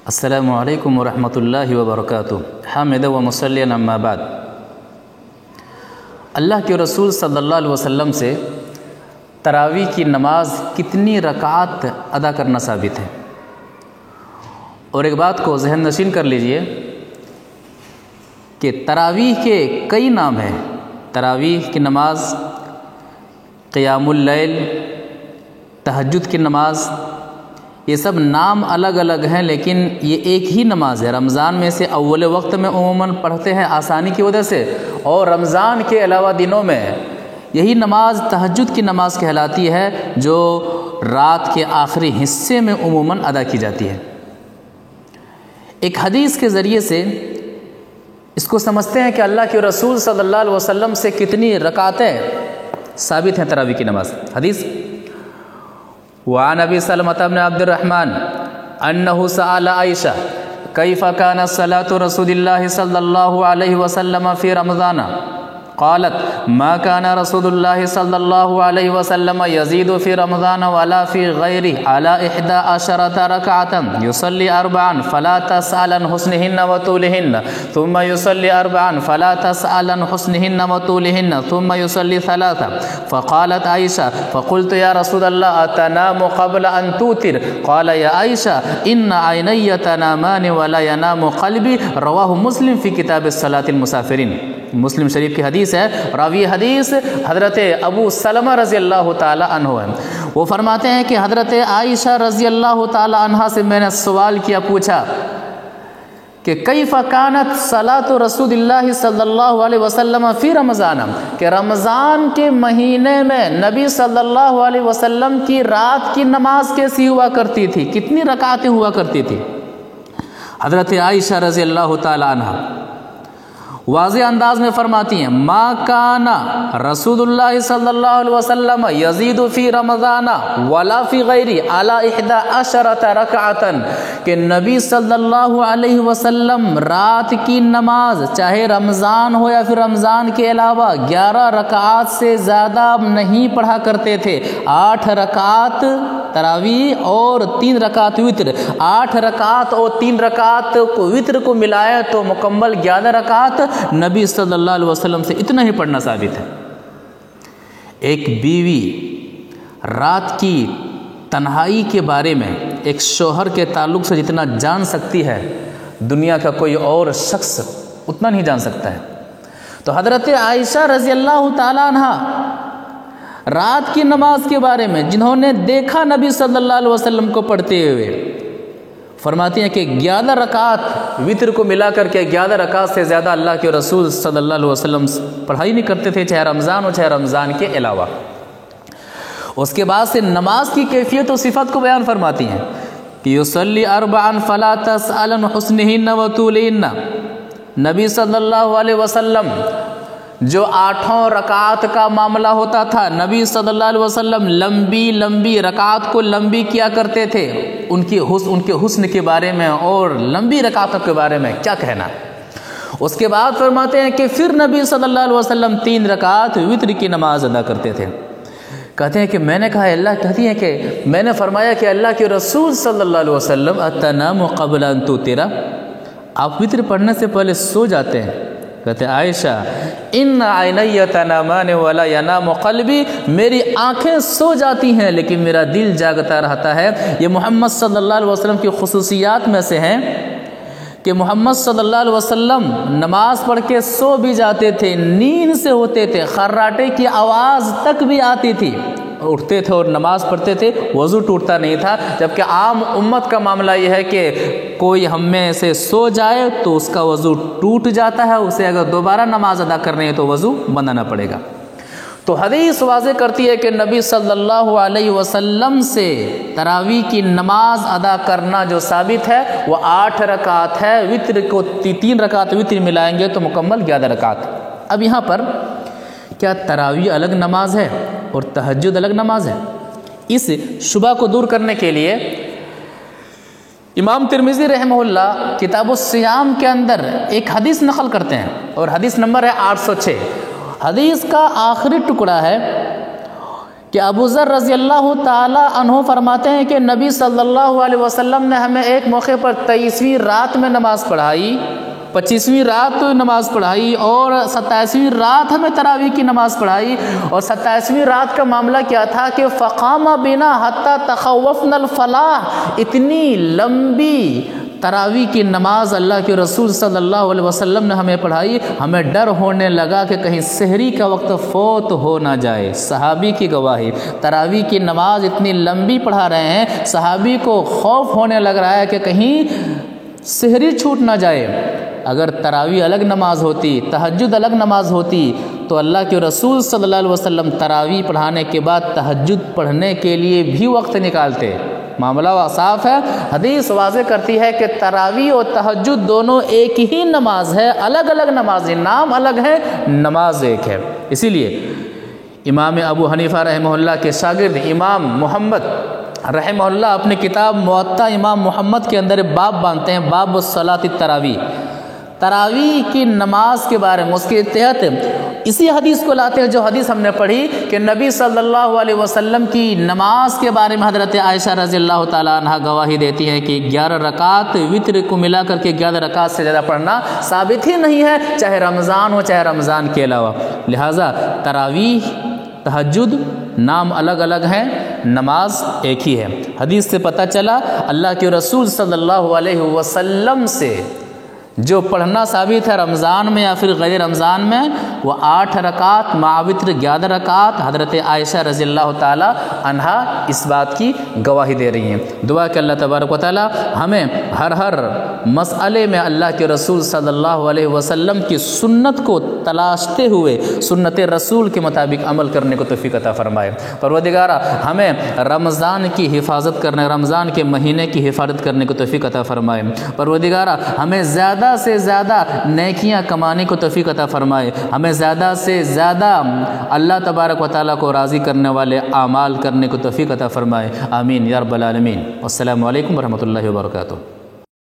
السلام علیکم ورحمۃ اللہ وبرکاتہ۔ حامد و مصلی اما بعد، اللہ کے رسول صلی اللہ علیہ وسلم سے تراویح کی نماز کتنی رکعات ادا کرنا ثابت ہے؟ اور ایک بات کو ذہن نشین کر لیجئے کہ تراویح کے کئی نام ہیں۔ تراویح کی نماز، قیام اللیل، تہجد کی نماز، یہ سب نام الگ الگ ہیں، لیکن یہ ایک ہی نماز ہے۔ رمضان میں سے اول وقت میں عموماً پڑھتے ہیں آسانی کی وجہ سے، اور رمضان کے علاوہ دنوں میں یہی نماز تہجد کی نماز کہلاتی ہے، جو رات کے آخری حصے میں عموماً ادا کی جاتی ہے۔ ایک حدیث کے ذریعے سے اس کو سمجھتے ہیں کہ اللہ کے رسول صلی اللہ علیہ وسلم سے کتنی رکعتیں ثابت ہیں تراویح کی نماز۔ حدیث وعن ابی سلمۃ بن عبد الرحمن انہ سأل عائشہ کیف کانت صلاة رسول اللہ صلی اللہ علیہ وسلم فی رمضان قالت ما كان رسول الله صلى الله عليه وسلم يزيد في رمضان ولا في غيره على 11 ركعة يصلي 4 فلا تسأل عن حسنهن وطولهن ثم يصلي 4 فلا تسأل عن حسنهن وطولهن ثم يصلي 3 فقالت عائشة فقلت يا رسول الله أتنام قبل أن توتر قال يا عائشة إن عيني تنامان ولا ينام قلبي رواه مسلم في كتاب الصلاة المسافرين۔ مسلم شریف کی حدیث ہے، راوی حدیث حضرت ابو سلمہ رضی اللہ تعالی عنہ ہے۔ وہ فرماتے ہیں کہ حضرت عائشہ رضی اللہ تعالی عنہ سے میں نے سوال کیا، پوچھا کہ کیف کانت صلاۃ رسول اللہ صلی اللہ علیہ وسلم فی رمضان، کہ رمضان کے مہینے میں نبی صلی اللہ علیہ وسلم کی رات کی نماز کیسی ہوا کرتی تھی، کتنی رکعتیں ہوا کرتی تھی۔ حضرت عائشہ رضی اللہ تعالی عنہ واضح انداز میں فرماتی ہیں ما کان رسول اللہ صلی اللہ علیہ وسلم یزید فی رمضان ولا فی غیری علی 11 رکعتا، کہ نبی صلی اللہ علیہ وسلم رات کی نماز چاہے رمضان ہو یا پھر رمضان کے علاوہ 11 رکعات سے زیادہ نہیں پڑھا کرتے تھے۔ 8 رکعات تراویح اور 3 رکعت وتر، 8 رکعت اور 3 رکعت کو وتر کو ملائے تو مکمل 11 رکعت نبی صلی اللہ علیہ وسلم سے اتنا ہی پڑھنا ثابت ہے۔ ایک بیوی رات کی تنہائی کے بارے میں ایک شوہر کے تعلق سے جتنا جان سکتی ہے، دنیا کا کوئی اور شخص اتنا نہیں جان سکتا ہے۔ تو حضرت عائشہ رضی اللہ تعالی عنہ رات کی نماز کے بارے میں، جنہوں نے دیکھا نبی صلی اللہ علیہ وسلم کو پڑھتے ہوئے، فرماتی ہیں کہ 11 رکعت وتر کو ملا کر کے 11 رکعت سے زیادہ اللہ کے رسول صلی اللہ علیہ وسلم پڑھائی نہیں کرتے تھے، چاہے رمضان ہو چاہے رمضان کے علاوہ۔ اس کے بعد سے نماز کی کیفیت و صفت کو بیان فرماتی ہیں کہ یصلی 4 فلا تسأل عن حسنهن وطولهن، نبی صلی اللہ علیہ وسلم جو 8 رکعات کا معاملہ ہوتا تھا، نبی صلی اللہ علیہ وسلم لمبی رکعات کو لمبی کیا کرتے تھے۔ ان کے حسن کے بارے میں اور لمبی رکعتوں کے بارے میں کیا کہنا۔ اس کے بعد فرماتے ہیں کہ پھر نبی صلی اللہ علیہ وسلم 3 رکعت وتر کی نماز ادا کرتے تھے۔ کہتے ہیں کہ میں نے کہا کہتی ہیں کہ میں نے فرمایا کہ اللہ کے رسول صلی اللہ علیہ وسلم اتنام قبل ان توتر، آپ وتر پڑھنے سے پہلے سو جاتے ہیں۔ کہتے ہیں عائشہ ان عینی تنامان ولا ینام قلبی، میری آنکھیں سو جاتی ہیں لیکن میرا دل جاگتا رہتا ہے۔ یہ محمد صلی اللہ علیہ وسلم کی خصوصیات میں سے ہیں کہ محمد صلی اللہ علیہ وسلم نماز پڑھ کے سو بھی جاتے تھے، نیند سے ہوتے تھے، خراٹے کی آواز تک بھی آتی تھی، اٹھتے تھے اور نماز پڑھتے تھے، وضو ٹوٹتا نہیں تھا۔ جبکہ عام امت کا معاملہ یہ ہے کہ کوئی ہم میں سے سو جائے تو اس کا وضو ٹوٹ جاتا ہے، اسے اگر دوبارہ نماز ادا کرنی ہے تو وضو بنانا پڑے گا۔ تو حدیث واضح کرتی ہے کہ نبی صلی اللہ علیہ وسلم سے تراویح کی نماز ادا کرنا جو ثابت ہے وہ 8 رکعت ہے، وتر کو 3 رکعت وتر ملائیں گے تو مکمل 11 رکعت۔ اب یہاں پر کیا تراویح الگ نماز ہے اور تہجد الگ نماز ہے؟ اس شبہ کو دور کرنے کے لیے امام ترمذی رحمہ اللہ کتاب الصیام کے اندر ایک حدیث نقل کرتے ہیں، اور حدیث نمبر ہے 806۔ حدیث کا آخری ٹکڑا ہے کہ ابو ذر رضی اللہ تعالی عنہ فرماتے ہیں کہ نبی صلی اللہ علیہ وسلم نے ہمیں ایک موقع پر 23ویں رات میں نماز پڑھائی، 25ویں رات نماز پڑھائی، اور 27ویں رات ہمیں تراویح کی نماز پڑھائی۔ اور 27ویں رات کا معاملہ کیا تھا کہ فقام بنا حتی تخوفنا الفلاح، اتنی لمبی تراویح کی نماز اللہ کے رسول صلی اللہ علیہ وسلم نے ہمیں پڑھائی، ہمیں ڈر ہونے لگا کہ کہیں سحری کا وقت فوت ہو نہ جائے۔ صحابی کی گواہی، تراویح کی نماز اتنی لمبی پڑھا رہے ہیں، صحابی کو خوف ہونے لگ رہا ہے کہ کہیں سحری چھوٹ نہ جائے۔ اگر تراویح الگ نماز ہوتی، تہجد الگ نماز ہوتی، تو اللہ کے رسول صلی اللہ علیہ وسلم تراویح پڑھانے کے بعد تہجد پڑھنے کے لیے بھی وقت نکالتے۔ معاملہ صاف ہے، حدیث واضح کرتی ہے کہ تراویح اور تہجد دونوں ایک ہی نماز ہے، الگ الگ نماز ہیں، نام الگ ہے، نماز ایک ہے۔ اسی لیے امام ابو حنیفہ رحمہ اللہ کے شاگرد امام محمد رحمہ اللہ اپنی کتاب موطا امام محمد کے اندر باب باندھتے ہیں، باب الصلاۃ التراویح، تراویح کی نماز کے بارے میں۔ اس کے تحت اسی حدیث کو لاتے ہیں جو حدیث ہم نے پڑھی کہ نبی صلی اللہ علیہ وسلم کی نماز کے بارے میں حضرت عائشہ رضی اللہ تعالیٰ عنہ گواہی دیتی ہے کہ 11 رکعت وتر کو ملا کر کے 11 رکعت سے زیادہ پڑھنا ثابت ہی نہیں ہے، چاہے رمضان ہو چاہے رمضان کے علاوہ۔ لہٰذا تراویح، تہجد نام الگ الگ ہیں، نماز ایک ہی ہے۔ حدیث سے پتہ چلا اللہ کے رسول صلی اللہ علیہ وسلم سے جو پڑھنا ثابت ہے رمضان میں یا پھر غیر رمضان میں، وہ 8 رکعت مع وتر 11 رکعت۔ حضرت عائشہ رضی اللہ تعالی عنہا اس بات کی گواہی دے رہی ہیں۔ دعا کہ اللہ تبارک و تعالی ہمیں ہر مسئلے میں اللہ کے رسول صلی اللہ علیہ وسلم کی سنت کو تلاشتے ہوئے سنت رسول کے مطابق عمل کرنے کو توفیق عطا فرمائے۔ پروردگارہ ہمیں رمضان کی حفاظت کرنے، رمضان کے مہینے کی حفاظت کرنے کو توفیق عطا فرمائے۔ پروردگارہ ہمیں زیادہ سے زیادہ نیکیاں کمانے کو توفیق عطا فرمائے، ہمیں زیادہ سے زیادہ اللہ تبارک و تعالیٰ کو راضی کرنے والے اعمال کرنے کو توفیق عطا فرمائے۔ آمین یا رب العالمین۔ السلام علیکم ورحمۃ اللہ وبرکاتہ۔